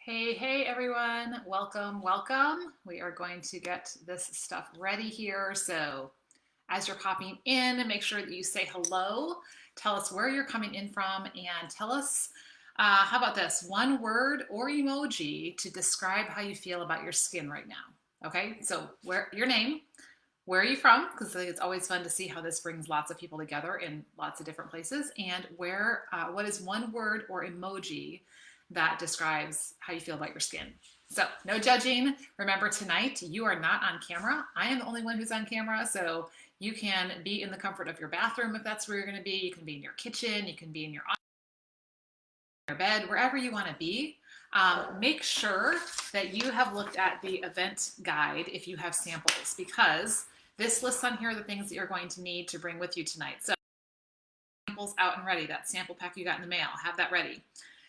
Hey everyone. Welcome. We are going to get this stuff ready here. So, as you're popping in, make sure that you say hello. Tell us where you're coming in from and tell us, how about this? One word or emoji to describe how you feel about your skin right now. Okay, so your name, where are you from? Because it's always fun to see how this brings lots of people together in lots of different places. And what is one word or emoji that describes how you feel about your skin? So, no judging. Remember, tonight you are not on camera. I am the only one who's on camera. So, you can be in the comfort of your bathroom if that's where you're going to be. You can be in your kitchen. You can be in your bed, wherever you want to be. Make sure that you have looked at the event guide if you have samples, because this lists on here the things that you're going to need to bring with you tonight. So samples out and ready. That sample pack you got in the mail, have that ready.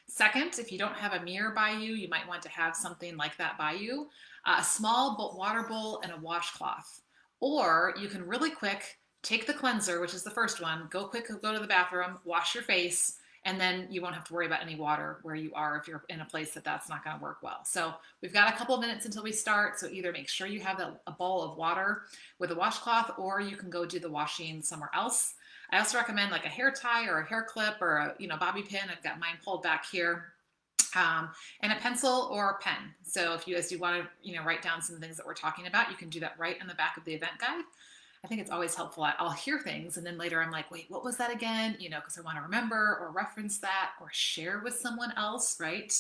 Second, if you don't have a mirror by you, you might want to have something like that by you. A small water bowl and a washcloth. Or you can really quick take the cleanser, which is the first one, go to the bathroom, wash your face, and then you won't have to worry about any water where you are if you're in a place that's not going to work well. So we've got a couple of minutes until we start. So either make sure you have a bowl of water with a washcloth, or you can go do the washing somewhere else. I also recommend like a hair tie or a hair clip or a bobby pin. I've got mine pulled back here. And a pencil or a pen. So if you want to write down some things that we're talking about, you can do that right in the back of the event guide. I think it's always helpful. I'll hear things and then later I'm like, wait, what was that again? Because I want to remember or reference that or share with someone else, right?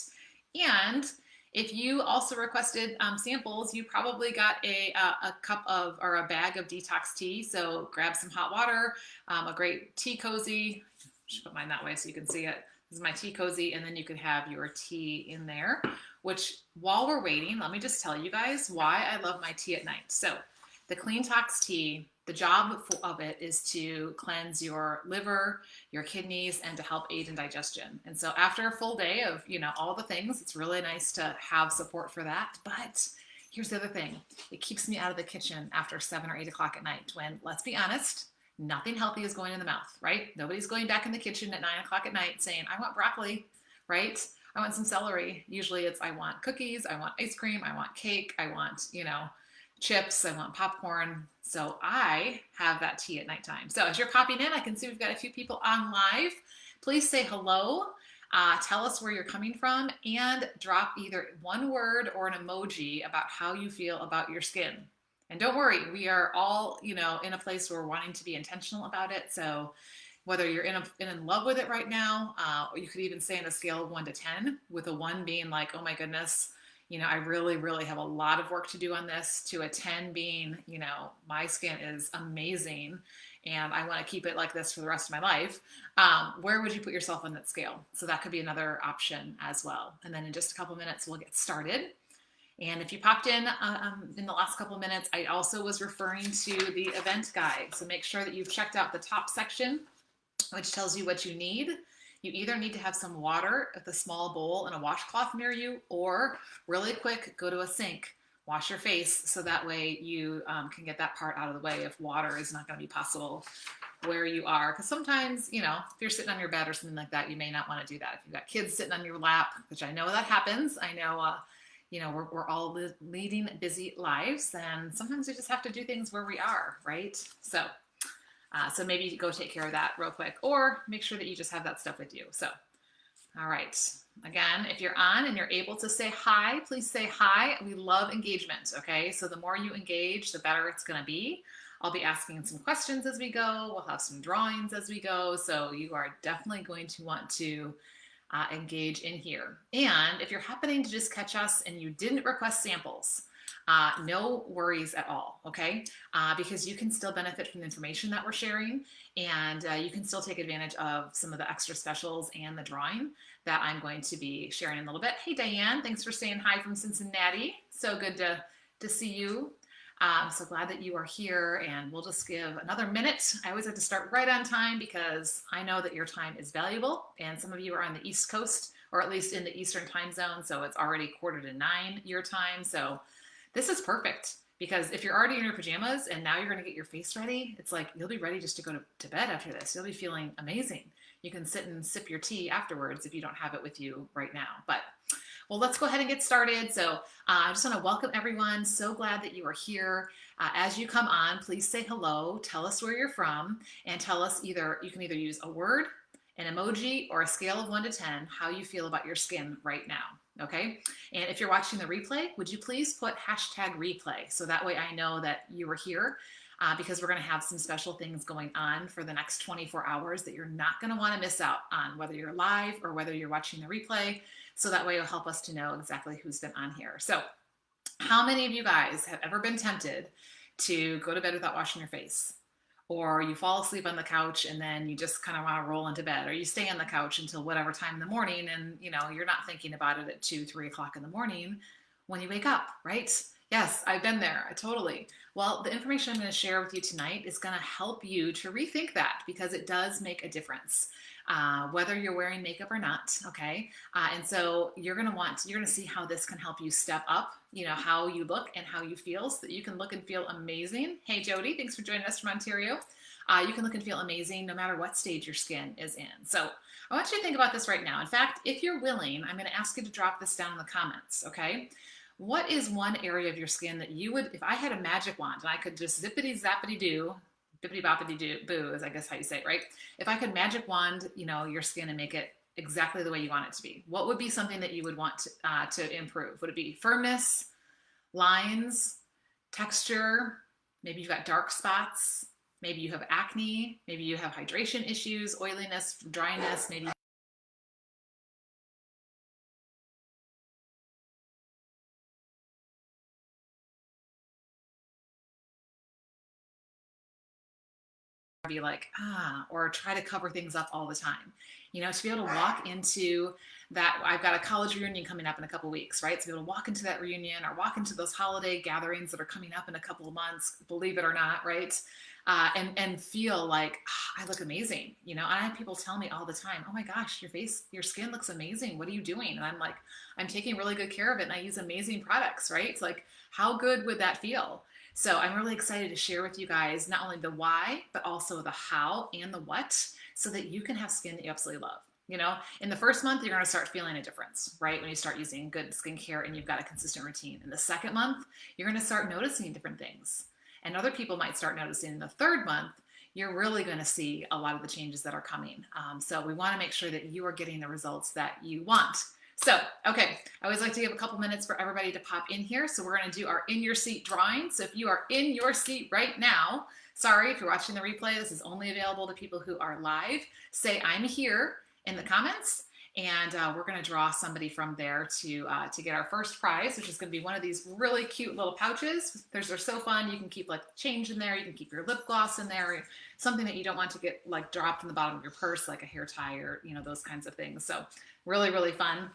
And if you also requested samples, you probably got a cup of or a bag of detox tea. So grab some hot water, a great tea cozy. I should put mine that way so you can see it. This is my tea cozy, and then you can have your tea in there, which while we're waiting, let me just tell you guys why I love my tea at night. So the Clean Tox tea, the job of it is to cleanse your liver, your kidneys, and to help aid in digestion. And so after a full day of, all the things, it's really nice to have support for that. But here's the other thing. It keeps me out of the kitchen after 7 or 8 o'clock at night when, let's be honest, nothing healthy is going in the mouth, right? Nobody's going back in the kitchen at 9 o'clock at night saying, I want broccoli, right? I want some celery. Usually it's, I want cookies, I want ice cream, I want cake, I want, chips, I want popcorn. So I have that tea at nighttime. So as you're popping in, I can see we've got a few people on live. Please say hello. Tell us where you're coming from and drop either one word or an emoji about how you feel about your skin. And don't worry, we are all, in a place where we're wanting to be intentional about it. So whether you're in love with it right now, or you could even say on a scale of 1 to 10, with a 1 being like, oh my goodness, I really, really have a lot of work to do on this, to a 10 being, my skin is amazing and I want to keep it like this for the rest of my life. Where would you put yourself on that scale? So that could be another option as well. And then in just a couple minutes, we'll get started. And if you popped in the last couple of minutes, I also was referring to the event guide. So make sure that you've checked out the top section, which tells you what you need. You either need to have some water with a small bowl and a washcloth near you, or really quick, go to a sink, wash your face, so that way you can get that part out of the way if water is not going to be possible where you are. Because sometimes, if you're sitting on your bed or something like that, you may not want to do that. If you've got kids sitting on your lap, which I know that happens, I know we're all leading busy lives, and sometimes we just have to do things where we are, right? So maybe go take care of that real quick, or make sure that you just have that stuff with you. So, all right. Again, if you're on and you're able to say hi, please say hi. We love engagement, okay? So the more you engage, the better it's going to be. I'll be asking some questions as we go. We'll have some drawings as we go. So you are definitely going to want to engage in here. And if you're happening to just catch us and you didn't request samples, no worries at all, okay? Because you can still benefit from the information that we're sharing, and you can still take advantage of some of the extra specials and the drawing that I'm going to be sharing in a little bit. Hey, Diane, thanks for saying hi from Cincinnati. So good to see you. I'm so glad that you are here, and we'll just give another minute. I always have to start right on time because I know that your time is valuable, and some of you are on the East Coast, or at least in the Eastern time zone, so it's already 8:45 your time. So this is perfect, because if you're already in your pajamas and now you're going to get your face ready, it's like you'll be ready just to go to bed after this. You'll be feeling amazing. You can sit and sip your tea afterwards if you don't have it with you right now. But Well, let's go ahead and get started. So I just want to welcome everyone. So glad that you are here. As you come on, please say hello, tell us where you're from, and tell us you can either use a word, an emoji, or a scale of 1 to 10 how you feel about your skin right now. Okay. And if you're watching the replay, would you please put hashtag replay so that way I know that you were here. Because we're going to have some special things going on for the next 24 hours that you're not going to want to miss out on, whether you're live or whether you're watching the replay. So that way it'll help us to know exactly who's been on here. So how many of you guys have ever been tempted to go to bed without washing your face? Or you fall asleep on the couch and then you just kind of want to roll into bed, or you stay on the couch until whatever time in the morning and you're not thinking about it at 2, 3 o'clock in the morning when you wake up, right? Yes, I've been there, totally. Well, the information I'm going to share with you tonight is going to help you to rethink that because it does make a difference. Whether you're wearing makeup or not, okay? And so you're gonna see how this can help you step up, how you look and how you feel so that you can look and feel amazing. Hey, Jody, thanks for joining us from Ontario. You can look and feel amazing no matter what stage your skin is in. So I want you to think about this right now. In fact, if you're willing, I'm gonna ask you to drop this down in the comments, okay? What is one area of your skin that you would, if I had a magic wand and I could just zippity zappity do, bippity boppity do boo is I guess how you say it, right? If I could magic wand, your skin and make it exactly the way you want it to be, what would be something that you would want to improve? Would it be firmness, lines, texture? Maybe you've got dark spots. Maybe you have acne. Maybe you have hydration issues, oiliness, dryness. Maybe be like, or try to cover things up all the time. To be able to walk into that, I've got a college reunion coming up in a couple of weeks, right? So be able to walk into that reunion or walk into those holiday gatherings that are coming up in a couple of months, believe it or not, right? And feel like, I look amazing. And I have people tell me all the time, oh my gosh, your skin looks amazing. What are you doing? And I'm like, I'm taking really good care of it and I use amazing products, right? It's like, how good would that feel? So I'm really excited to share with you guys not only the why, but also the how and the what, so that you can have skin that you absolutely love. In the first month, you're going to start feeling a difference, right? When you start using good skincare and you've got a consistent routine. In the second month, you're going to start noticing different things. And other people might start noticing in the third month, you're really going to see a lot of the changes that are coming. So we want to make sure that you are getting the results that you want. So, okay, I always like to give a couple minutes for everybody to pop in here. So we're going to do our in your seat drawing. So if you are in your seat right now, sorry, if you're watching the replay, this is only available to people who are live. Say I'm here in the comments, and we're going to draw somebody from there to get our first prize, which is going to be one of these really cute little pouches. They're so fun. You can keep like change in there. You can keep your lip gloss in there. Something that you don't want to get like dropped in the bottom of your purse, like a hair tie or those kinds of things. So really, really fun.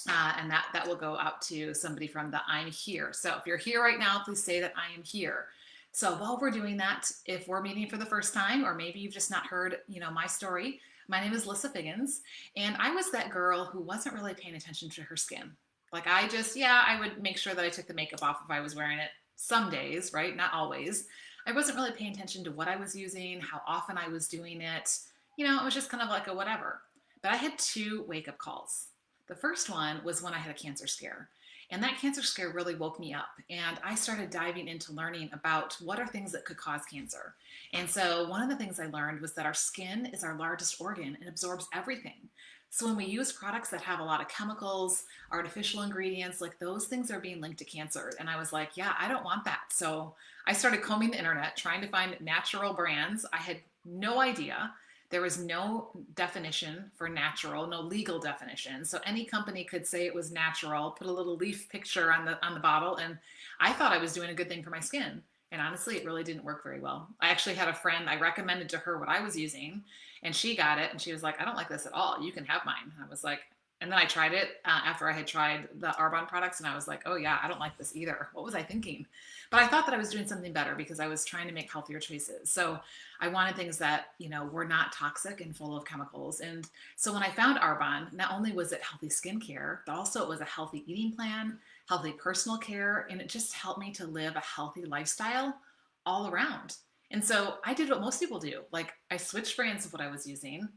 And that will go out to somebody from the I'm here. So if you're here right now, please say that I am here. So while we're doing that, if we're meeting for the first time, or maybe you've just not heard, my story, my name is Lissa Figgins, and I was that girl who wasn't really paying attention to her skin. Like I would make sure that I took the makeup off if I was wearing it some days, right? Not always. I wasn't really paying attention to what I was using, how often I was doing it. It was just kind of like a whatever. But I had 2 wake-up calls. The first one was when I had a cancer scare. And that cancer scare really woke me up. And I started diving into learning about what are things that could cause cancer. And so one of the things I learned was that our skin is our largest organ and absorbs everything. So when we use products that have a lot of chemicals, artificial ingredients, like those things are being linked to cancer. And I was like, yeah, I don't want that. So I started combing the internet, trying to find natural brands. I had no idea. There was no definition for natural, no legal definition. So any company could say it was natural, put a little leaf picture on the bottle, and I thought I was doing a good thing for my skin. And honestly, it really didn't work very well. I actually had a friend, I recommended to her what I was using, and she got it, and she was like, I don't like this at all. You can have mine. And I was like, and then I tried it after I had tried the Arbonne products, and I was like, oh yeah, I don't like this either. What was I thinking? But I thought that I was doing something better because I was trying to make healthier choices. So I wanted things that, were not toxic and full of chemicals. And so when I found Arbonne, not only was it healthy skincare, but also it was a healthy eating plan, healthy personal care, and it just helped me to live a healthy lifestyle all around. And so I did what most people do. Like I switched brands of what I was using.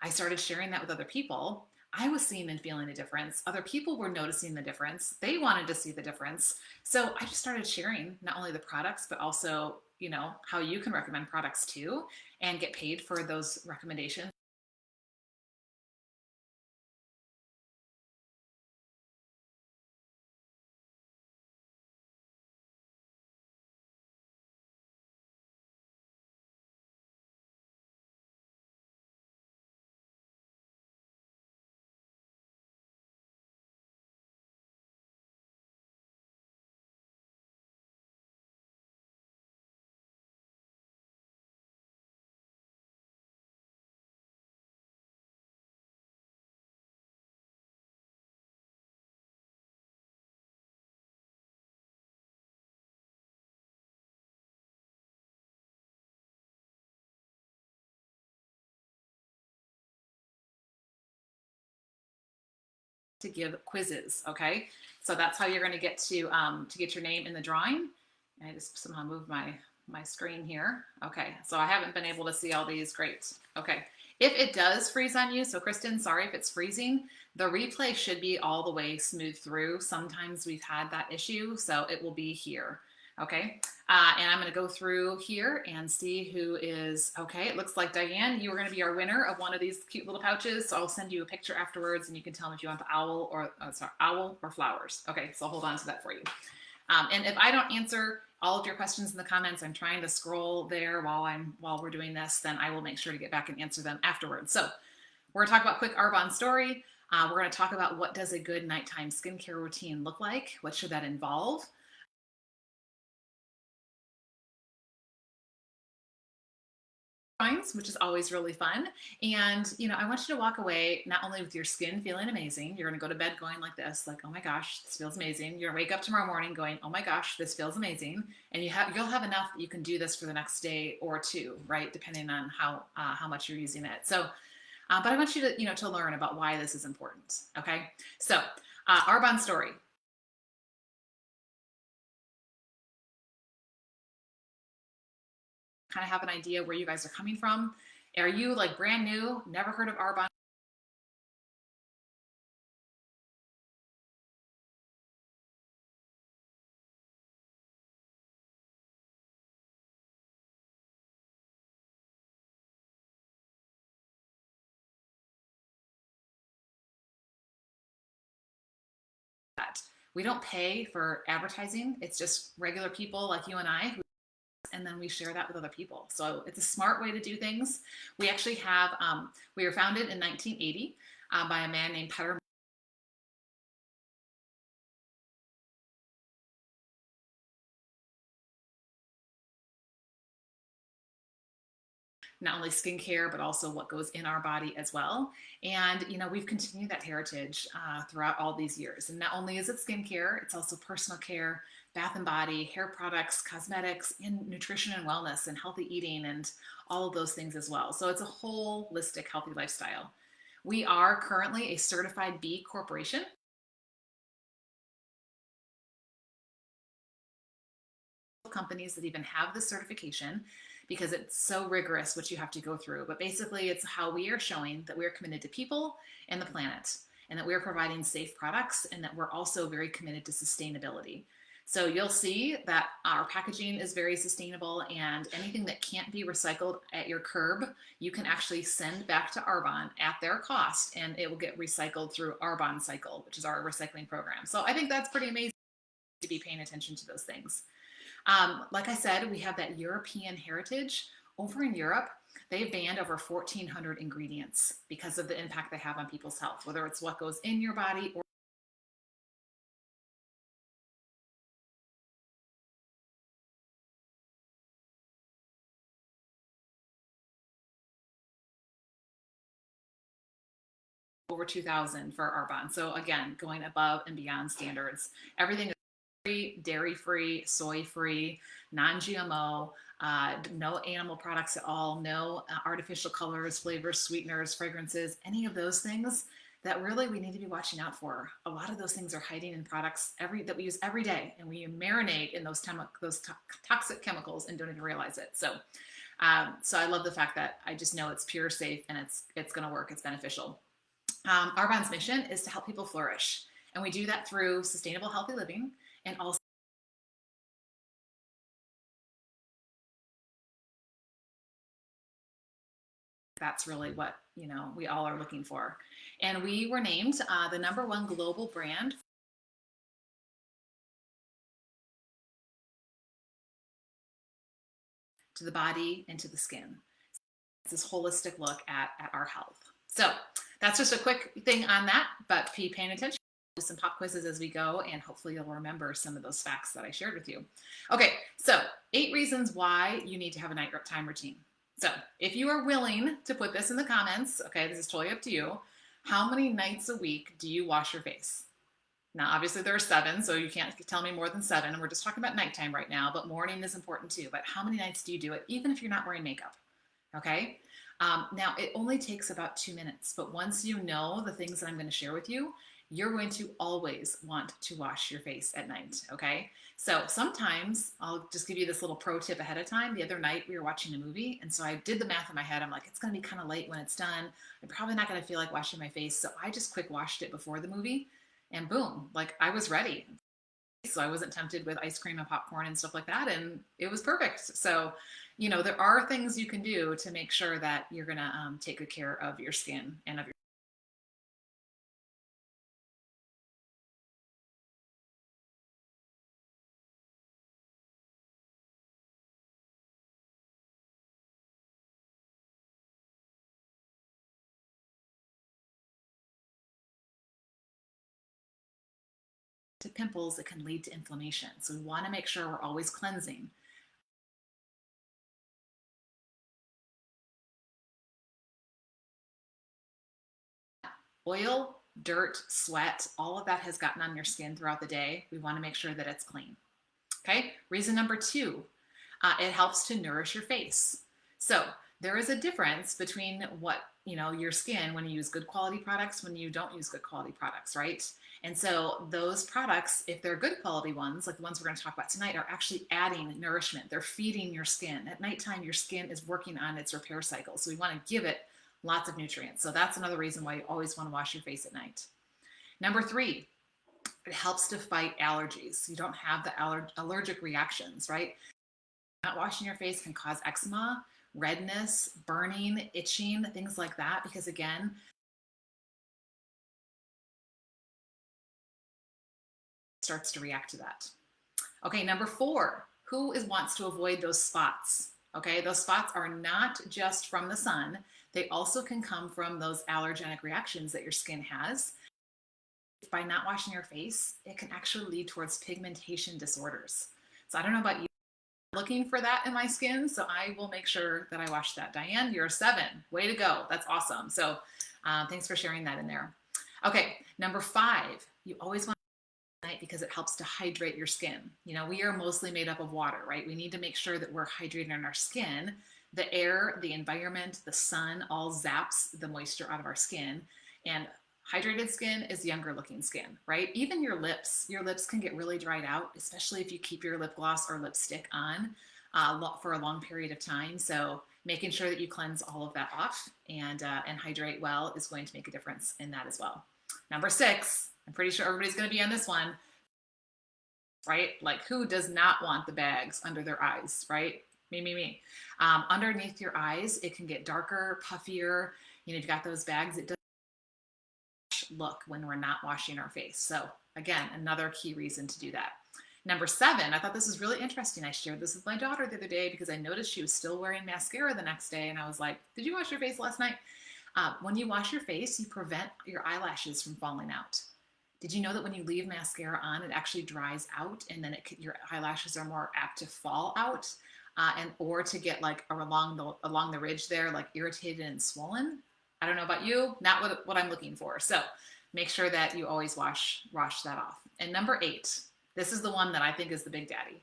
I started sharing that with other people. I was seeing and feeling a difference. Other people were noticing the difference. They wanted to see the difference. So I just started sharing not only the products, but also, how you can recommend products too and get paid for those recommendations. To give quizzes. Okay, so that's how you're going to get your name in the drawing. And I just somehow moved my screen here. Okay, so I haven't been able to see all these. Great. Okay, if it does freeze on you, so Kristen, sorry if it's freezing. The replay should be all the way smooth through. Sometimes we've had that issue, so it will be here. Okay, and I'm going to go through here and see who is, okay, it looks like Diane, you are going to be our winner of one of these cute little pouches. So I'll send you a picture afterwards and you can tell me if you want the owl or flowers. Okay, so I'll hold on to that for you. And if I don't answer all of your questions in the comments, I'm trying to scroll there while we're doing this, then I will make sure to get back and answer them afterwards. So we're gonna talk about quick Arbonne story. We're gonna talk about what does a good nighttime skincare routine look like? What should that involve? Which is always really fun. And, I want you to walk away not only with your skin feeling amazing, you're going to go to bed going like this, like, oh my gosh, this feels amazing. You're going to wake up tomorrow morning going, oh my gosh, this feels amazing. And you'll have enough that you can do this for the next day or two, right? Depending on how much you're using it. So, but I want you to, to learn about why this is important. Okay. So, Arbonne story. Kind of have an idea where you guys are coming from. Are you like brand new, never heard of Arbonne? We don't pay for advertising. It's just regular people like you and I and then we share that with other people. So it's a smart way to do things. We actually have, we were founded in 1980 by a man named Petter. Not only skincare, but also what goes in our body as well. And, we've continued that heritage throughout all these years. And not only is it skincare, it's also personal care, bath and body, hair products, cosmetics, and nutrition and wellness and healthy eating and all of those things as well. So it's a holistic healthy lifestyle. We are currently a certified B corporation. Companies that even have the certification because it's so rigorous what you have to go through. But basically, it's how we are showing that we're committed to people and the planet and that we're providing safe products and that we're also very committed to sustainability. So you'll see that our packaging is very sustainable and anything that can't be recycled at your curb, you can actually send back to Arbonne at their cost and it will get recycled through Arbonne Cycle, which is our recycling program. So I think that's pretty amazing to be paying attention to those things. Like I said, we have that European heritage. Over in Europe, they've banned over 1,400 ingredients because of the impact they have on people's health, whether it's what goes in your body or over 2,000 for Arbonne. So again, going above and beyond standards. Everything is free, dairy-free, soy-free, non-GMO, no animal products at all, no artificial colors, flavors, sweeteners, fragrances, any of those things that really we need to be watching out for. A lot of those things are hiding in products that we use every day, and we marinate in those toxic chemicals and don't even realize it. So I love the fact that I just know it's pure, safe, and it's going to work. It's beneficial. Arbonne's mission is to help people flourish. And we do that through sustainable, healthy living and also that's really what we all are looking for. And we were named the #1 global brand to the body and to the skin. It's this holistic look at our health. So that's just a quick thing on that, but be paying attention. Do some pop quizzes as we go, and hopefully you'll remember some of those facts that I shared with you. Okay, so 8 reasons why you need to have a nighttime routine. So if you are willing to put this in the comments, okay, this is totally up to you. How many nights a week do you wash your face? Now, obviously there are 7, so you can't tell me more than 7. And we're just talking about nighttime right now, but morning is important too. But how many nights do you do it, even if you're not wearing makeup? Okay. Now, it only takes about 2 minutes, but once you know the things that I'm going to share with you, you're going to always want to wash your face at night. Okay. So sometimes I'll just give you this little pro tip ahead of time. The other night we were watching a movie, and so I did the math in my head. I'm like, it's going to be kind of late when it's done. I'm probably not going to feel like washing my face. So I just quick washed it before the movie, and boom, like I was ready. So I wasn't tempted with ice cream and popcorn and stuff like that. And it was perfect. So, there are things you can do to make sure that you're going to take good care of your skin and of your to pimples. It can lead to inflammation. So we want to make sure we're always cleansing. Oil, dirt, sweat, all of that has gotten on your skin throughout the day. We want to make sure that it's clean. Okay, reason number 2, it helps to nourish your face. So there is a difference between your skin when you use good quality products, when you don't use good quality products, right? And so those products, if they're good quality ones, like the ones we're going to talk about tonight, are actually adding nourishment. They're feeding your skin. At nighttime, your skin is working on its repair cycle. So we want to give it lots of nutrients. So that's another reason why you always want to wash your face at night. Number 3, it helps to fight allergies. You don't have the allergic reactions, right? Not washing your face can cause eczema, redness, burning, itching, things like that, because again, it starts to react to that. Okay, number 4, who wants to avoid those spots? Okay, those spots are not just from the sun. They also can come from those allergenic reactions that your skin has. By not washing your face, it can actually lead towards pigmentation disorders. So I don't know about you, I'm looking for that in my skin, so I will make sure that I wash that. Diane, you're a 7. Way to go. That's awesome. So thanks for sharing that in there. Okay, number 5, you always want night because it helps to hydrate your skin. We are mostly made up of water, right? We need to make sure that we're hydrating our skin. The air, the environment, the sun all zaps the moisture out of our skin. And hydrated skin is younger looking skin, right? Even your lips can get really dried out, especially if you keep your lip gloss or lipstick on for a long period of time. So making sure that you cleanse all of that off and hydrate well is going to make a difference in that as well. Number 6, I'm pretty sure everybody's going to be on this one, right? Like, who does not want the bags under their eyes, right? Me. Underneath your eyes, it can get darker, puffier. You've got those bags. It does look when we're not washing our face. So again, another key reason to do that. Number 7, I thought this was really interesting. I shared this with my daughter the other day because I noticed she was still wearing mascara the next day. And I was like, did you wash your face last night? When you wash your face, you prevent your eyelashes from falling out. Did you know that when you leave mascara on, it actually dries out and then your eyelashes are more apt to fall out or to get like along the ridge there, like irritated and swollen? I don't know about you, not what I'm looking for. So make sure that you always wash that off. And number 8, this is the one that I think is the big daddy.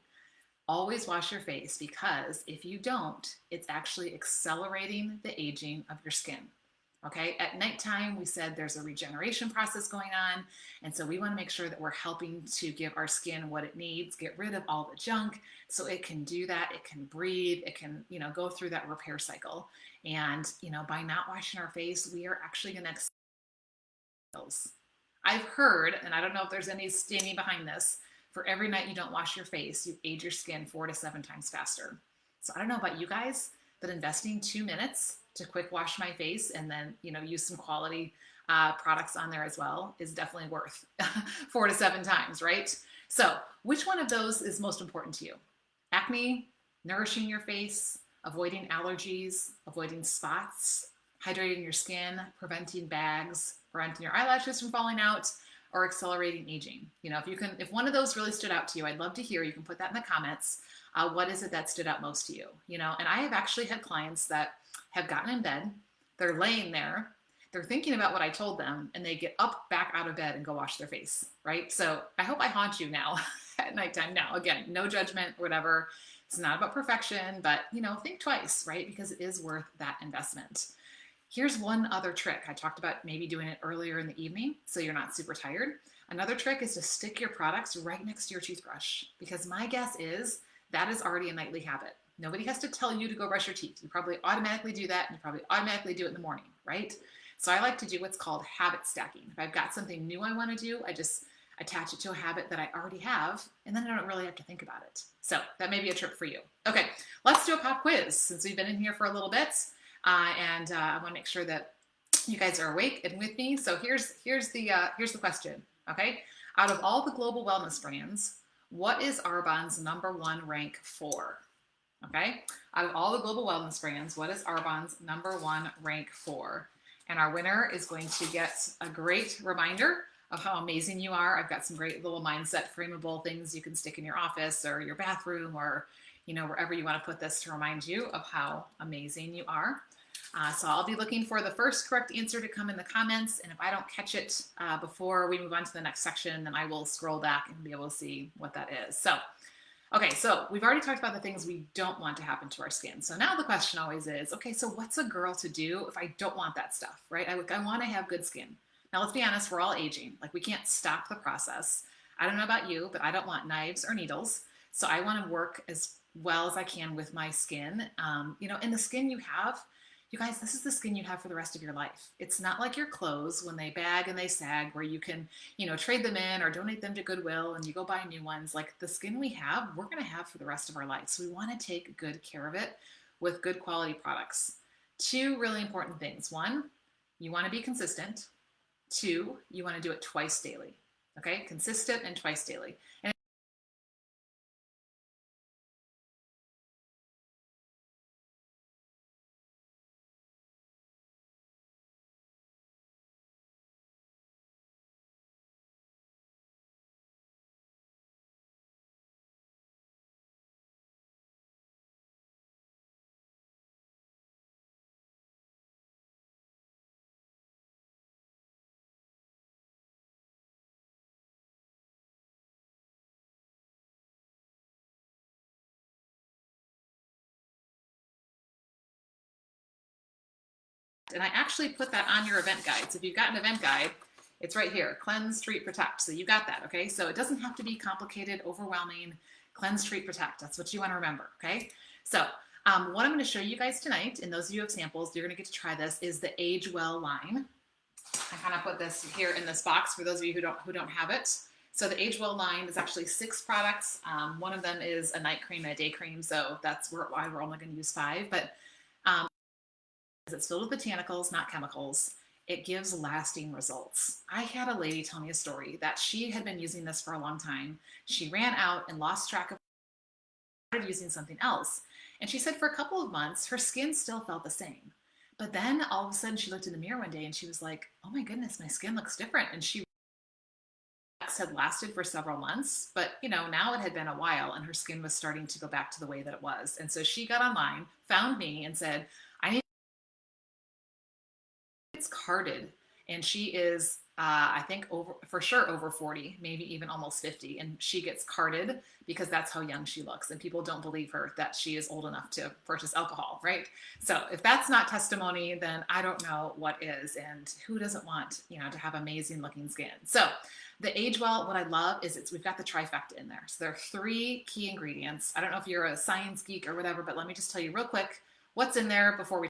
Always wash your face, because if you don't, it's actually accelerating the aging of your skin. Okay, at nighttime, we said there's a regeneration process going on. And so we want to make sure that we're helping to give our skin what it needs, get rid of all the junk so it can do that. It can breathe, it can, go through that repair cycle. And, by not washing our face, we are actually going to I've heard, and I don't know if there's any standing behind this, for every night you don't wash your face, you age your skin 4 to 7 times faster. So I don't know about you guys, but investing 2 minutes to quick wash my face and then, use some quality products on there as well is definitely worth 4 to 7 times, right? So which one of those is most important to you? Acne, nourishing your face, avoiding allergies, avoiding spots, hydrating your skin, preventing bags, preventing your eyelashes from falling out, or accelerating aging. If one of those really stood out to you, I'd love to hear. You can put that in the comments. What is it that stood out most to you? And I have actually had clients that have gotten in bed, they're laying there, they're thinking about what I told them, and they get up back out of bed and go wash their face, right? So I hope I haunt you now at nighttime. Now, again, no judgment, whatever. It's not about perfection, but think twice, right? Because it is worth that investment. Here's one other trick. I talked about maybe doing it earlier in the evening so you're not super tired. Another trick is to stick your products right next to your toothbrush, because my guess is that is already a nightly habit. Nobody has to tell you to go brush your teeth. You probably automatically do that, and you probably automatically do it in the morning, right? So I like to do what's called habit stacking. If I've got something new I want to do, I just attach it to a habit that I already have, and then I don't really have to think about it. So that may be a trick for you. Okay, let's do a pop quiz since we've been in here for a little bit. And I want to make sure that you guys are awake and with me. So here's the question. Okay, out of all the global wellness brands, what is Arbonne's #1 rank for? Okay, out of all the global wellness brands, what is Arbonne's #1 rank for? And our winner is going to get a great reminder of how amazing you are. I've got some great little mindset frameable things you can stick in your office or your bathroom or wherever you want to put this to remind you of how amazing you are. So I'll be looking for the first correct answer to come in the comments. And if I don't catch it before we move on to the next section, then I will scroll back and be able to see what that is. So, okay, so we've already talked about the things we don't want to happen to our skin. So now the question always is, okay, so what's a girl to do if I don't want that stuff, right? I want to have good skin. Now, let's be honest, we're all aging. Like, we can't stop the process. I don't know about you, but I don't want knives or needles. So I want to work as well as I can with my skin. And the skin you have, you guys, this is the skin you have for the rest of your life. It's not like your clothes when they bag and they sag, where you can, trade them in or donate them to Goodwill and you go buy new ones. Like, the skin we have, we're going to have for the rest of our life. So we want to take good care of it with good quality products. 2 really important things. 1, you want to be consistent. 2, you want to do it twice daily. Okay, consistent and twice daily. And I actually put that on your event guide. So if you've got an event guide, it's right here, Cleanse, Treat, Protect. So you got that, okay? So it doesn't have to be complicated, overwhelming. Cleanse, Treat, Protect. That's what you want to remember, okay? So what I'm going to show you guys tonight, and those of you who have samples, you're going to get to try this, is the Age Well line. I kind of put this here in this box for those of you who don't have it. So the Age Well line is actually 6 products. One of them is a night cream and a day cream, so that's why we're only going to use 5. But it's filled with botanicals, not chemicals. It gives lasting results. I had a lady tell me a story that she had been using this for a long time. She ran out and lost track of started using something else. And she said for a couple of months, her skin still felt the same. But then all of a sudden she looked in the mirror one day and she was like, oh my goodness, my skin looks different. And she had lasted for several months, but now it had been a while and her skin was starting to go back to the way that it was. And so she got online, found me and said, I need it's carded, and she is I think for sure over 40, maybe even almost 50, and she gets carded because that's how young she looks, and people don't believe her that she is old enough to purchase alcohol, right? So if that's not testimony, then I don't know what is, and who doesn't want to have amazing looking skin? So the Age Well, what I love is we've got the trifecta in there. So there are 3 key ingredients. I don't know if you're a science geek or whatever, but let me just tell you real quick what's in there before we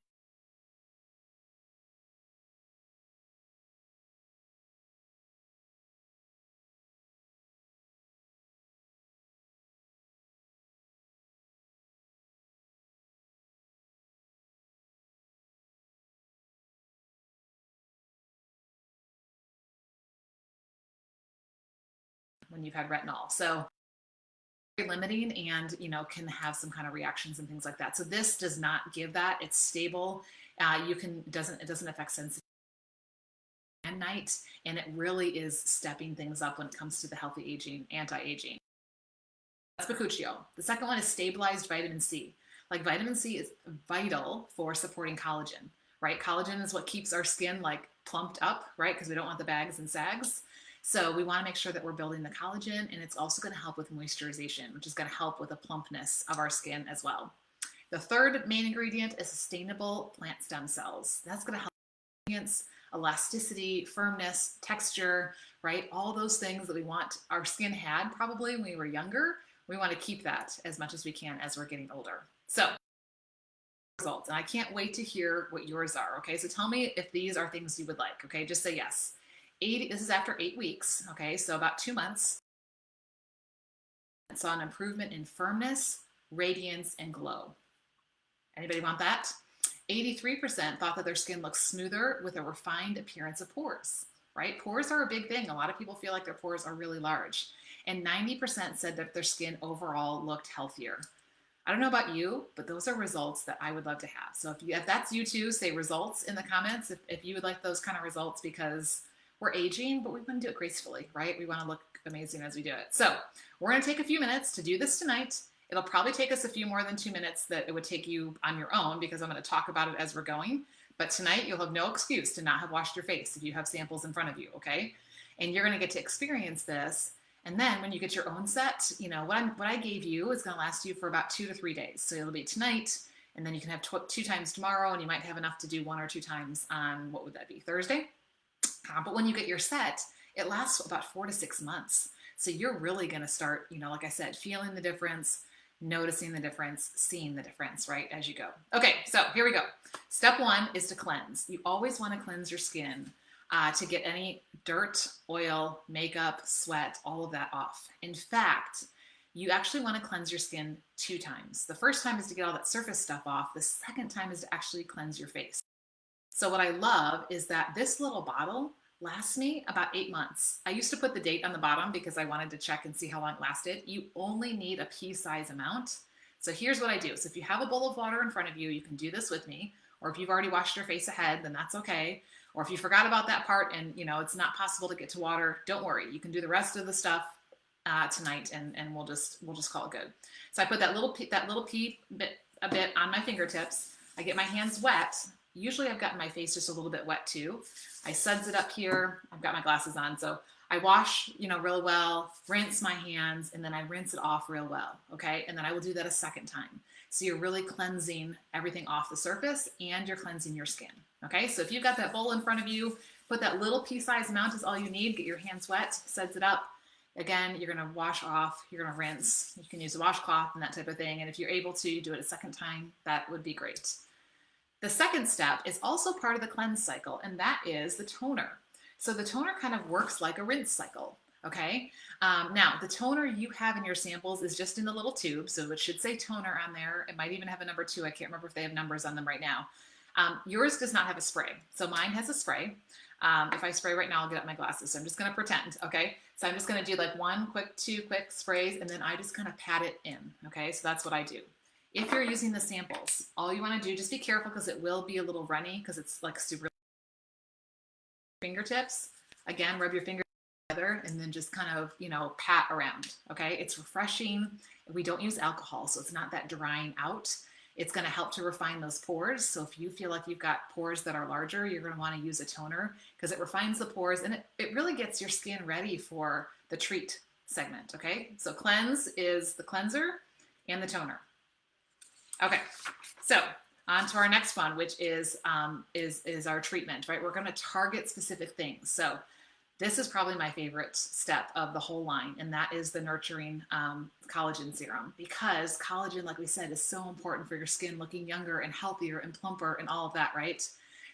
when you've had retinol. So very limiting and, can have some kind of reactions and things like that. So this does not give that. It's stable. It doesn't affect sensitivity and night, and it really is stepping things up when it comes to the healthy aging, anti-aging. That's Bakuchiol. The second one is stabilized vitamin C. Like vitamin C is vital for supporting collagen, right? Collagen is what keeps our skin like plumped up, right? Because we don't want the bags and sags. So we want to make sure that we're building the collagen, and it's also going to help with moisturization, which is going to help with the plumpness of our skin as well. The third main ingredient is sustainable plant stem cells. That's going to help elasticity, firmness, texture, right? All those things that we want our skin had probably when we were younger. We want to keep that as much as we can as we're getting older. So results, and I can't wait to hear what yours are. Okay, so tell me if these are things you would like. Okay, just say yes. This is after 8 weeks. Okay, so about 2 months. I saw an improvement in firmness, radiance, and glow. Anybody want that? 83% thought that their skin looks smoother with a refined appearance of pores, right? Pores are a big thing. A lot of people feel like their pores are really large. And 90% said that their skin overall looked healthier. I don't know about you, but those are results that I would love to have. So if that's you too, say results in the comments if you would like those kind of results, because we're aging, but we want to do it gracefully, right? We want to look amazing as we do it. So we're going to take a few minutes to do this tonight. It'll probably take us a few more than 2 minutes that it would take you on your own, because I'm going to talk about it as we're going. But tonight you'll have no excuse to not have washed your face if you have samples in front of you, okay? And you're going to get to experience this. And then when you get your own set, what I gave you is going to last you for about 2 to 3 days. So it'll be tonight, and then you can have 2 times tomorrow, and you might have enough to do 1 or 2 times on, what would that be, Thursday? But when you get your set, it lasts about 4 to 6 months. So you're really going to start, like I said, feeling the difference, noticing the difference, seeing the difference, right, as you go. Okay, so here we go. Step 1 is to cleanse. You always want to cleanse your skin to get any dirt, oil, makeup, sweat, all of that off. In fact, you actually want to cleanse your skin 2 times. The first time is to get all that surface stuff off. The second time is to actually cleanse your face. So what I love is that this little bottle lasts me about 8 months. I used to put the date on the bottom because I wanted to check and see how long it lasted. You only need a pea-size amount. So here's what I do. So if you have a bowl of water in front of you, you can do this with me. Or if you've already washed your face ahead, then that's okay. Or if you forgot about that part and it's not possible to get to water, don't worry. You can do the rest of the stuff tonight, and we'll just call it good. So I put that little pea a bit on my fingertips. I get my hands wet. Usually I've gotten my face just a little bit wet too. I suds it up here. I've got my glasses on. So I wash, real well, rinse my hands, and then I rinse it off real well. Okay. And then I will do that a second time. So you're really cleansing everything off the surface, and you're cleansing your skin. Okay. So if you've got that bowl in front of you, put that little pea-sized amount is all you need. Get your hands wet, suds it up. Again, you're going to wash off, you're going to rinse. You can use a washcloth and that type of thing. And if you're able to do it a second time, that would be great. The second step is also part of the cleanse cycle, and that is the toner. So the toner kind of works like a rinse cycle, okay? Now, the toner you have in your samples is just in the little tube, so it should say toner on there. It might even have a number 2. I can't remember if they have numbers on them right now. Yours does not have a spray, so mine has a spray. If I spray right now, I'll get up my glasses, so I'm just going to pretend, okay? So I'm just going to do like 2 quick sprays, and then I just kind of pat it in, okay? So that's what I do. If you're using the samples, all you want to do, just be careful because it will be a little runny because it's like super fingertips. Again, rub your fingers together and then just kind of, pat around, okay? It's refreshing. We don't use alcohol, so it's not that drying out. It's going to help to refine those pores. So if you feel like you've got pores that are larger, you're going to want to use a toner because it refines the pores, and it really gets your skin ready for the treat segment, okay? So cleanse is the cleanser and the toner. Okay, so on to our next one, which is our treatment, right? We're going to target specific things. So this is probably my favorite step of the whole line, and that is the nurturing collagen serum, because collagen, like we said, is so important for your skin looking younger and healthier and plumper and all of that, right?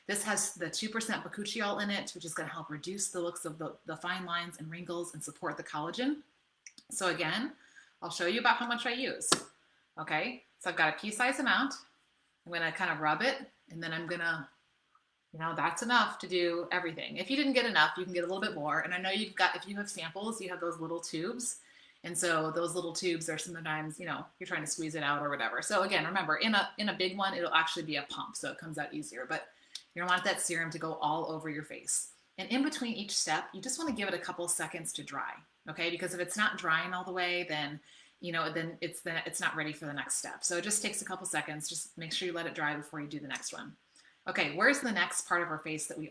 This has the 2% bakuchiol in it, which is going to help reduce the looks of the fine lines and wrinkles and support the collagen. So again, I'll show you about how much I use. Okay, so I've got a pea-sized amount. I'm going to kind of rub it, and then I'm going to You know, that's enough to do everything. If you didn't get enough, you can get a little bit more. And I know you've got, if you have samples, you have those little tubes. And so those little tubes are sometimes, you know, you're trying to squeeze it out or whatever. So again, remember, in a big one, it'll actually be a pump, so it comes out easier. But you don't want that serum to go all over your face. And in between each step, you just want to give it a couple seconds to dry, okay? Because if it's not drying all the way, then then it's not ready for the next step. So it just takes a couple seconds. Just make sure you let it dry before you do the next one. Okay, where's the next part of our face that we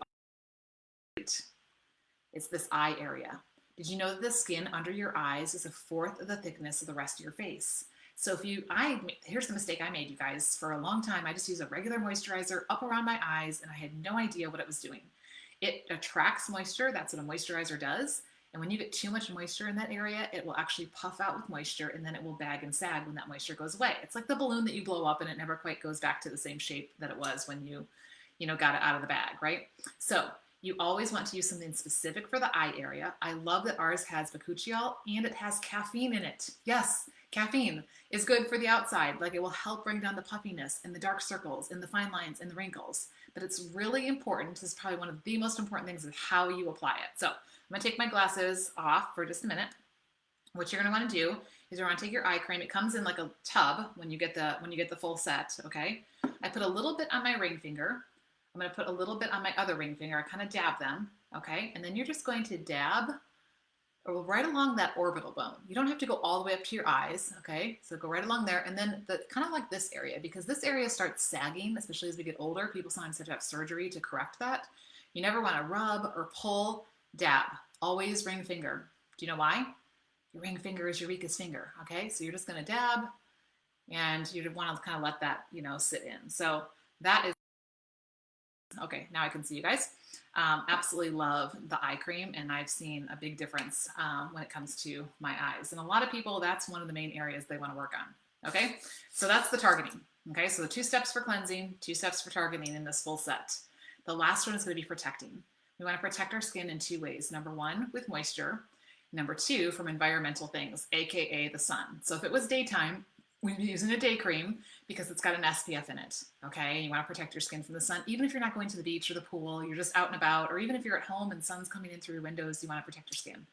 it's this eye area. Did you know that the skin under your eyes is a fourth of the thickness of the rest of your face? So here's the mistake I made, you guys. For a long time, I just used a regular moisturizer up around my eyes, and I had no idea what it was doing. It attracts moisture. That's what a moisturizer does. And when you get too much moisture in that area, it will actually puff out with moisture, and then it will bag and sag when that moisture goes away. It's like the balloon that you blow up and it never quite goes back to the same shape that it was when you got it out of the bag, right? So you always want to use something specific for the eye area. I love that ours has bakuchiol and it has caffeine in it. Yes, caffeine is good for the outside. Like, it will help bring down the puffiness and the dark circles and the fine lines and the wrinkles. But it's really important. This is probably one of the most important things, is how you apply it. So I'm gonna take my glasses off for just a minute. What you're gonna wanna do is you're gonna take your eye cream. It comes in like a tub when you get the full set, okay? I put a little bit on my ring finger. I'm going to put a little bit on my other ring finger. I kind of dab them, okay? And then you're just going to dab right along that orbital bone. You don't have to go all the way up to your eyes, okay? So go right along there, and then kind of like this area, because this area starts sagging, especially as we get older. People sometimes have to have surgery to correct that. You never want to rub or pull, dab. Always ring finger. Do you know why? Your ring finger is your weakest finger, okay? So you're just going to dab, and you want to kind of let that, sit in. So that is okay. Now I can see you guys. Absolutely love the eye cream, and I've seen a big difference when it comes to my eyes. And a lot of people, that's one of the main areas they want to work on. Okay, so that's the targeting. Okay, so the 2 steps for cleansing, 2 steps for targeting in this full set. The last one is going to be protecting. We want to protect our skin in 2 ways. Number 1, with moisture. Number 2, from environmental things, aka the sun. So if it was daytime, we'd be using a day cream because it's got an SPF in it, okay? And you want to protect your skin from the sun. Even if you're not going to the beach or the pool, you're just out and about, or even if you're at home and sun's coming in through your windows, you want to protect your skin.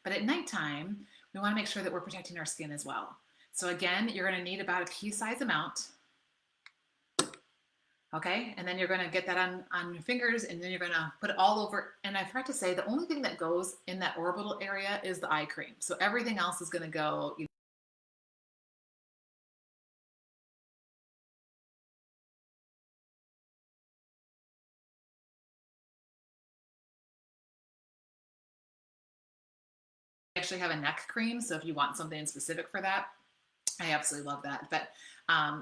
But at nighttime, we want to make sure that we're protecting our skin as well. So again, you're going to need about a pea-size amount, okay? And then you're going to get that on your fingers, and then you're going to put it all over. And I forgot to say, the only thing that goes in that orbital area is the eye cream. So everything else is going to go, actually have a neck cream. So if you want something specific for that, I absolutely love that. But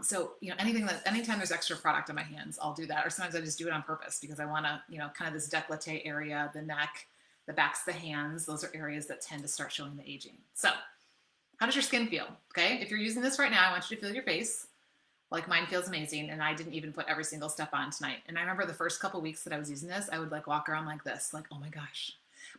so, anytime there's extra product on my hands, I'll do that. Or sometimes I just do it on purpose because I want to, kind of this décolleté area, the neck, the backs of the hands. Those are areas that tend to start showing the aging. So how does your skin feel? Okay. If you're using this right now, I want you to feel your face. Like, mine feels amazing. And I didn't even put every single step on tonight. And I remember the first couple weeks that I was using this, I would like walk around like this, like, oh my gosh.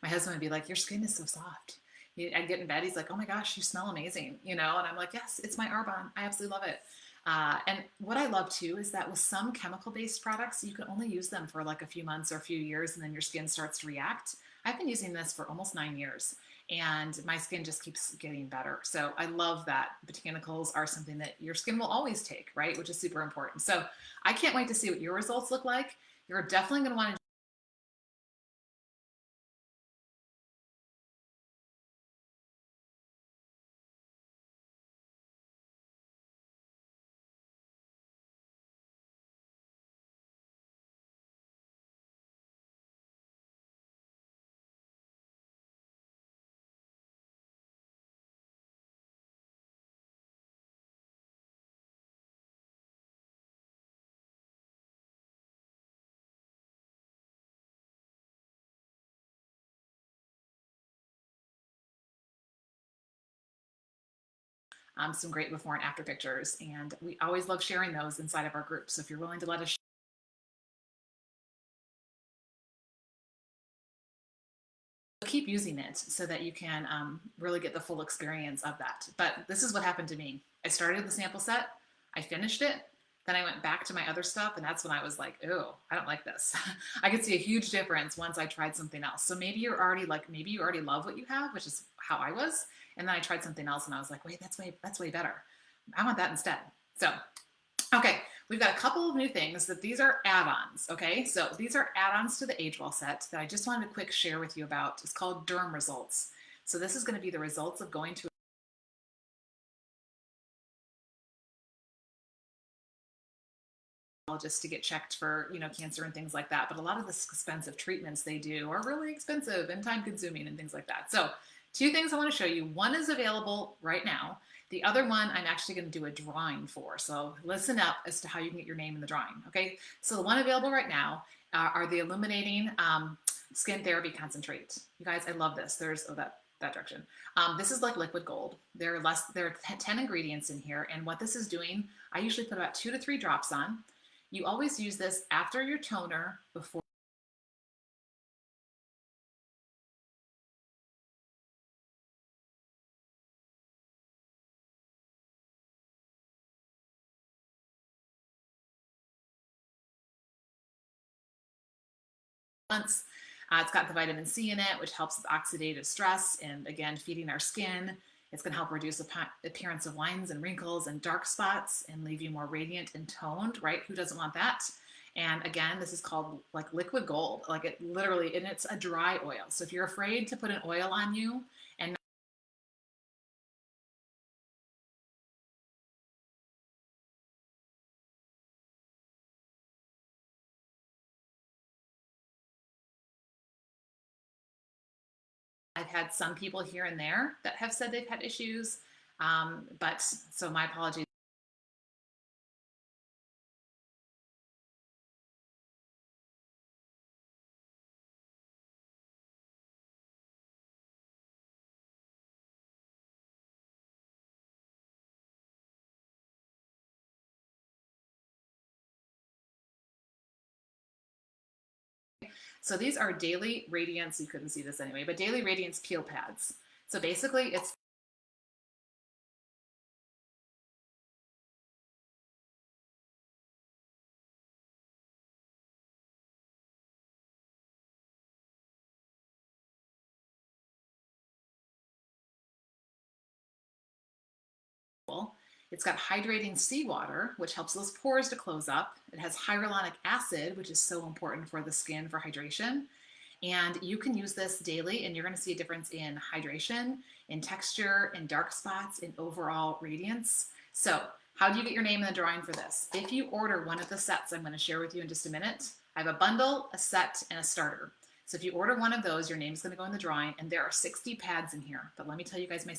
My husband would be like, your skin is so soft. I'd get in bed. He's like, oh my gosh, you smell amazing. And I'm like, yes, it's my Arbonne. I absolutely love it. And what I love too is that with some chemical-based products, you can only use them for like a few months or a few years, and then your skin starts to react. I've been using this for almost 9 years, and my skin just keeps getting better. So I love that botanicals are something that your skin will always take, right? Which is super important. So I can't wait to see what your results look like. You're definitely going to want to some great before and after pictures. And we always love sharing those inside of our group. So if you're willing to let us keep using it so that you can really get the full experience of that. But this is what happened to me. I started the sample set, I finished it, Then I went back to my other stuff, and that's when I was like, oh, I don't like this. I could see a huge difference once I tried something else. So maybe you're already like, maybe you already love what you have, which is how I was. And then I tried something else and I was like, wait, that's way better. I want that instead. So, okay, we've got a couple of new things that these are add-ons. Okay, so these are add-ons to the Age Well set that I just wanted to quick share with you about. It's called Derm Results. So this is going to be the results of going to just to get checked for, cancer and things like that. But a lot of the expensive treatments they do are really expensive and time consuming and things like that. So two things I want to show you. One is available right now. The other one I'm actually going to do a drawing for. So listen up as to how you can get your name in the drawing. Okay. So the one available right now are the Illuminating Skin Therapy Concentrate. You guys, I love this. There's that direction. This is like liquid gold. There are 10 ingredients in here. And what this is doing, I usually put about 2 to 3 drops on. You always use this after your toner, before months. It's got the vitamin C in it, which helps with oxidative stress and, again, feeding our skin. It's going to help reduce the appearance of lines and wrinkles and dark spots and leave you more radiant and toned, right? Who doesn't want that? And again, this is called like liquid gold, like it literally, and it's a dry oil. So if you're afraid to put an oil on you, and I've had some people here and there that have said they've had issues, but so my apologies. So these are Daily Radiance, you couldn't see this anyway, but Daily Radiance peel pads. So basically it's It's got hydrating seawater, which helps those pores to close up. It has hyaluronic acid, which is so important for the skin for hydration. And you can use this daily, and you're going to see a difference in hydration, in texture, in dark spots, in overall radiance. So, how do you get your name in the drawing for this? If you order one of the sets I'm going to share with you in just a minute, I have a bundle, a set, and a starter. So, if you order one of those, your name's going to go in the drawing, and there are 60 pads in here. But let me tell you guys my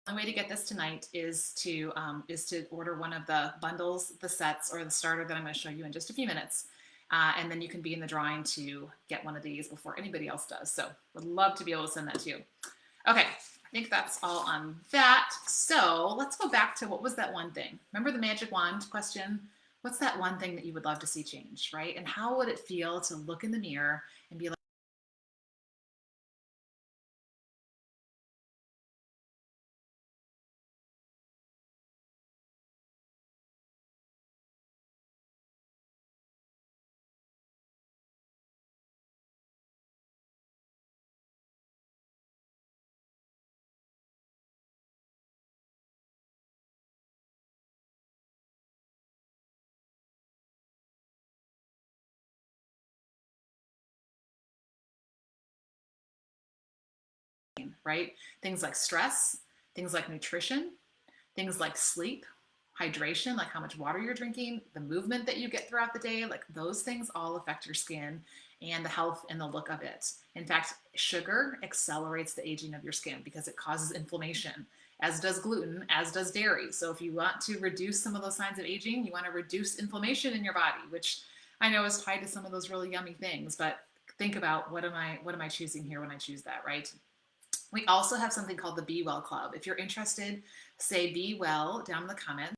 only way to get this tonight is to order one of the bundles, the sets, or the starter that I'm going to show you in just a few minutes. And then you can be in the drawing to get one of these before anybody else does. So would love to be able to send that to you. Okay, I think that's all on that. So let's go back to what was that one thing? Remember the magic wand question? What's that one thing that you would love to see change, right? And how would it feel to look in the mirror and be like, right? Things like stress, things like nutrition, things like sleep, hydration, like how much water you're drinking, the movement that you get throughout the day, like those things all affect your skin and the health and the look of it. In fact, sugar accelerates the aging of your skin because it causes inflammation, as does gluten, as does dairy. So if you want to reduce some of those signs of aging, you want to reduce inflammation in your body, which I know is tied to some of those really yummy things, but think about what am I choosing here when I choose that, right? We also have something called the Be Well Club. If you're interested, say Be Well down in the comments.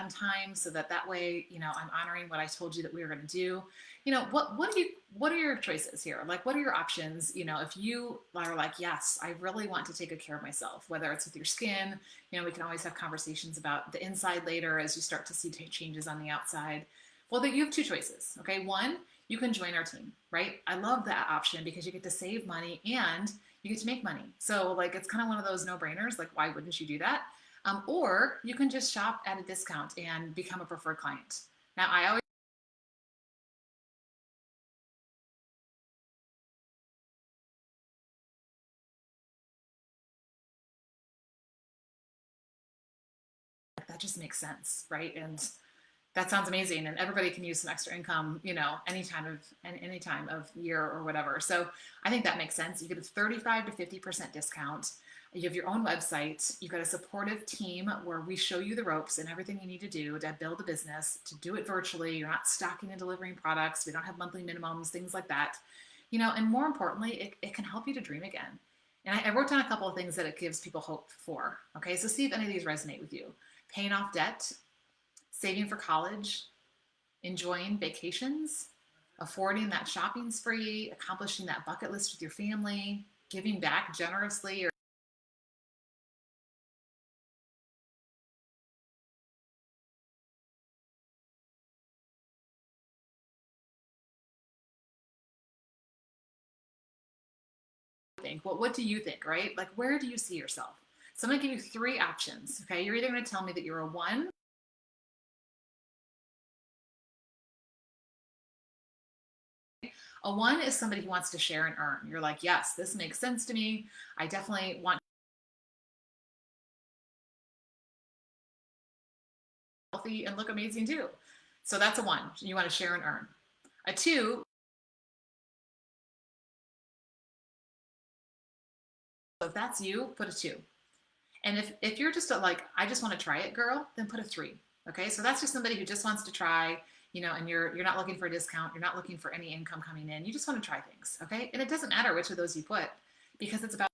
time so that way, I'm honoring what I told you that we were going to do. What are your choices here? Like, what are your options? If you are like, yes, I really want to take good care of myself, whether it's with your skin, we can always have conversations about the inside later as you start to see changes on the outside. Well, you have two choices. Okay. One, you can join our team, right? I love that option because you get to save money and you get to make money. So like, it's kind of one of those no-brainers. Like, why wouldn't you do that? Or you can just shop at a discount and become a preferred client. Now, I always that just makes sense, right? And that sounds amazing, and everybody can use some extra income, any time of year or whatever. So I think that makes sense. You get a 35 to 50% discount. You have your own website. You've got a supportive team where we show you the ropes and everything you need to do to build a business, to do it virtually. You're not stocking and delivering products. We don't have monthly minimums, things like that. And more importantly, it can help you to dream again. And I wrote down a couple of things that it gives people hope for. Okay, so see if any of these resonate with you. Paying off debt, saving for college, enjoying vacations, affording that shopping spree, accomplishing that bucket list with your family, giving back generously. What do you think, right? Like, where do you see yourself? So I'm going to give you three options. Okay, you're either going to tell me that you're a one. A one is somebody who wants to share and earn. You're like, yes, this makes sense to me. I definitely want healthy and look amazing too. So that's a one. You want to share and earn. A two, if that's you, put a two. And if you're just like, I just want to try it, girl, then put a three. Okay, so that's just somebody who just wants to try, and you're not looking for a discount, you're not looking for any income coming in, you just want to try things. Okay, and it doesn't matter which of those you put because it's about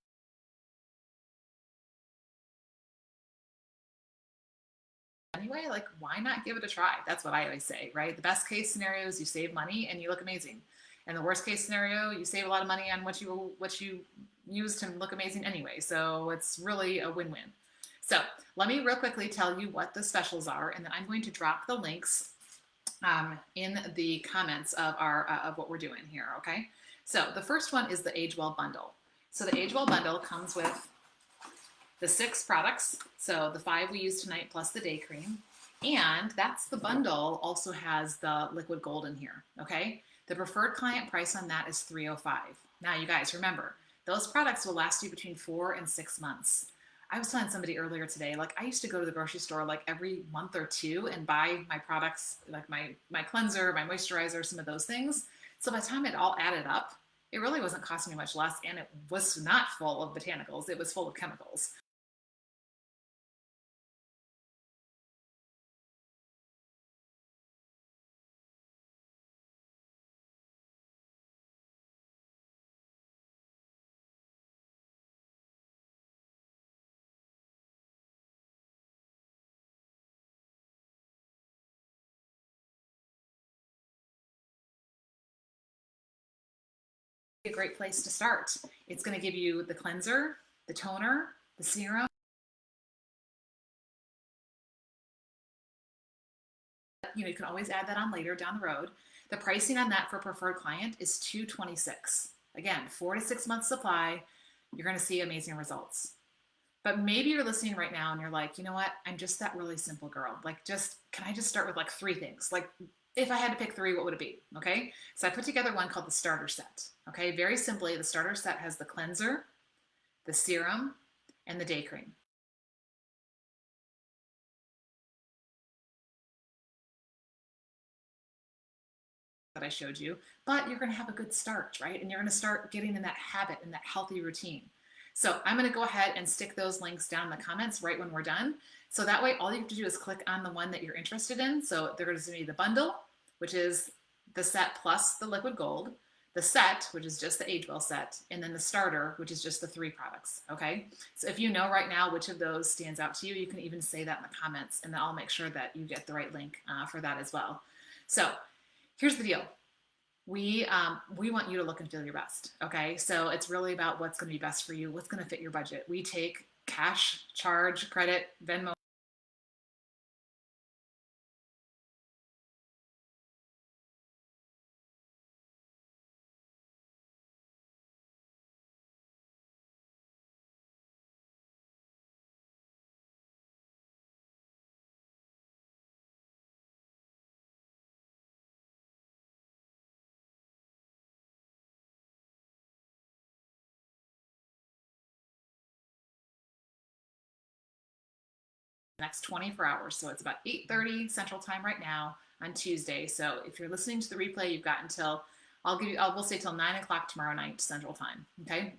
anyway. Like, why not give it a try? That's what I always say, right? The best case scenario is you save money and you look amazing, and the worst case scenario, you save a lot of money on what you use to look amazing anyway. So it's really a win-win. So let me real quickly tell you what the specials are, and then I'm going to drop the links in the comments of of what we're doing here. Okay. So the first one is the Age Well bundle. So the Age Well bundle comes with the 6 products. So the 5 we use tonight plus the day cream. And that's the bundle also has the liquid gold in here. Okay. The preferred client price on that is $305. Now you guys remember, those products will last you between 4 and 6 months. I was telling somebody earlier today, like I used to go to the grocery store like every month or two and buy my products, like my cleanser, my moisturizer, some of those things. So by the time it all added up, it really wasn't costing me much less, and it was not full of botanicals. It was full of chemicals. A great place to start. It's going to give you the cleanser, the toner, the serum. You can always add that on later down the road. The pricing on that for preferred client is $226. Again, 4 to 6 months supply. You're going to see amazing results. But maybe you're listening right now and you're like, you know what? I'm just that really simple girl. Like, can I just start with like 3 things? Like, if I had to pick 3, what would it be? Okay. So I put together one called the starter set. Okay. Very simply, the starter set has the cleanser, the serum, and the day cream. That I showed you, but you're going to have a good start, right? And you're going to start getting in that habit and that healthy routine. So I'm going to go ahead and stick those links down in the comments right when we're done. So that way, all you have to do is click on the one that you're interested in. So there's going to be the bundle, which is the set plus the liquid gold, the set, which is just the age well set, and then the starter, which is just the 3 products. Okay. So if you know right now which of those stands out to you, you can even say that in the comments, and then I'll make sure that you get the right link for that as well. So here's the deal. We want you to look and feel your best. Okay. So it's really about what's going to be best for you, what's going to fit your budget. We take cash, charge, credit, Venmo. Next 24 hours. So it's about 8:30 Central Time right now on Tuesday. So if you're listening to the replay, you've got until we'll say till 9 o'clock tomorrow night Central Time. Okay.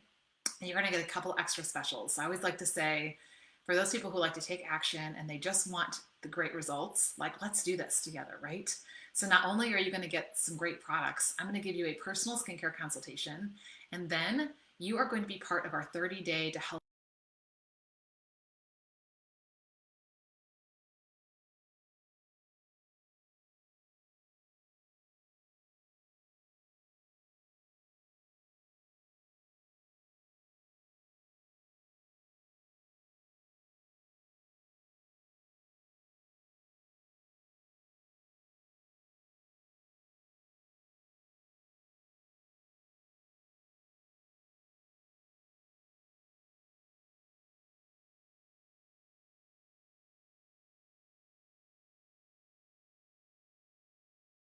And you're going to get a couple extra specials. I always like to say, for those people who like to take action and they just want the great results, like, let's do this together, right? So not only are you going to get some great products, I'm going to give you a personal skincare consultation, and then you are going to be part of our 30-day to help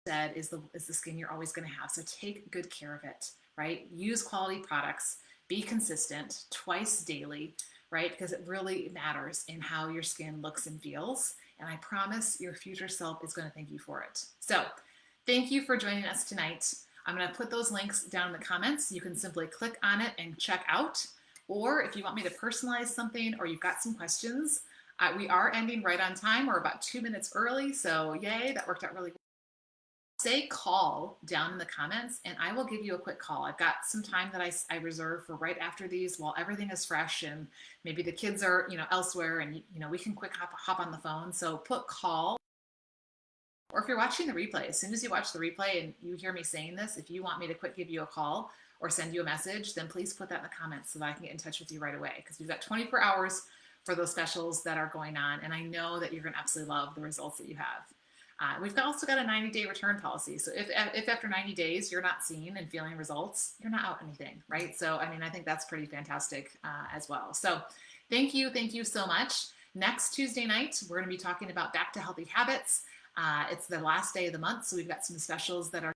said is the skin you're always going to have. So take good care of it, right? Use quality products, be consistent twice daily, right? Because it really matters in how your skin looks and feels. And I promise your future self is going to thank you for it. So thank you for joining us tonight. I'm going to put those links down in the comments. You can simply click on it and check out. Or if you want me to personalize something or you've got some questions, we are ending right on time. We're about 2 minutes early. So yay, that worked out really well. Say call down in the comments and I will give you a quick call. I've got some time that I reserve for right after these while everything is fresh and maybe the kids are, elsewhere, and, we can quick hop on the phone. So put call, or if you're watching the replay, as soon as you watch the replay and you hear me saying this, if you want me to quick give you a call or send you a message, then please put that in the comments so that I can get in touch with you right away, because we've got 24 hours for those specials that are going on. And I know that you're going to absolutely love the results that you have. We've also got a 90-day return policy. So if after 90 days you're not seeing and feeling results, you're not out anything, right? So, I think that's pretty fantastic as well. So thank you so much. Next Tuesday night, we're going to be talking about back to healthy habits. It's the last day of the month, so we've got some specials that are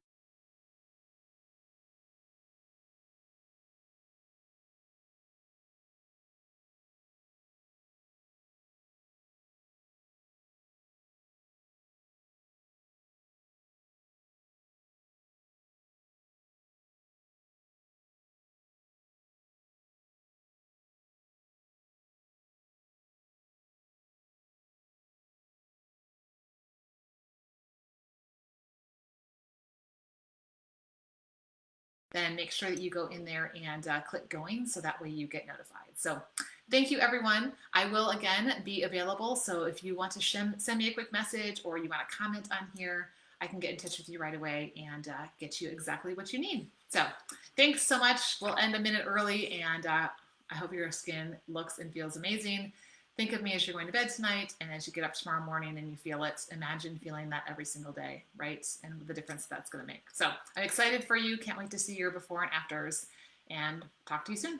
then make sure that you go in there and click going so that way you get notified. So thank you, everyone. I will again be available. So if you want to send me a quick message or you want to comment on here, I can get in touch with you right away and get you exactly what you need. So thanks so much. We'll end a minute early, and I hope your skin looks and feels amazing. Think of me as you're going to bed tonight, and as you get up tomorrow morning and you feel it, imagine feeling that every single day, right? And the difference that's going to make. So I'm excited for you. Can't wait to see your before and afters, and talk to you soon.